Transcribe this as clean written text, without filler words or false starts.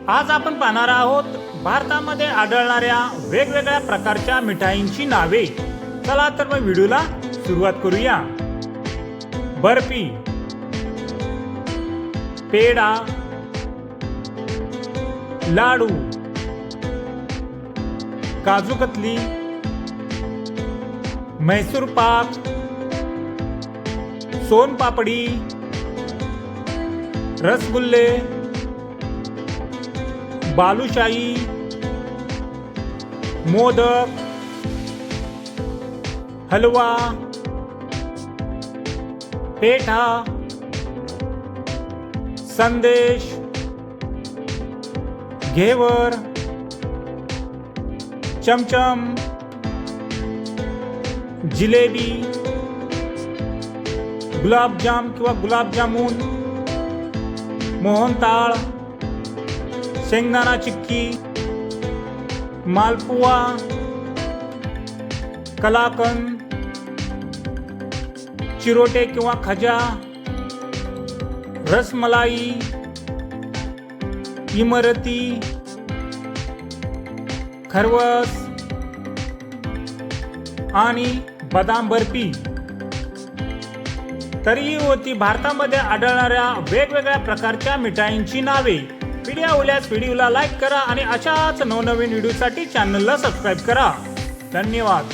आज आपण पाहणार आहोत भारतामध्ये आढळणाऱ्या वेगवेगळ्या प्रकारच्या मिठाईंची नावे। चला तर मग व्हिडिओला सुरुवात करूया। बर्फी, पेढा, लाडू, काजू कतली, मैसूर पाक, सोन पापड़ी, रसगुल्ले, बालूशाही, मोदक, हलवा, पेठा, संदेश, घेवर, चमचम, जिलेबी, गुलाबजाम किंवा गुलाबजामुन, मोहनताळ, शेंगदाणा चिक्की, मालपुआ, कलाकंद, चिरोटे किंवा खजा, रसमलाई, इमरती, खरवस आणि बदाम बर्फी। तरीही होती भारतामध्ये आढळणाऱ्या वेगवेगळ्या प्रकारच्या मिठाईंची नावे। व्हिडिओ आवडल्यास व्हिडिओला लाईक करा आणि अशाच नवनवीन व्हिडिओसाठी चॅनलला सबस्क्राईब करा। धन्यवाद।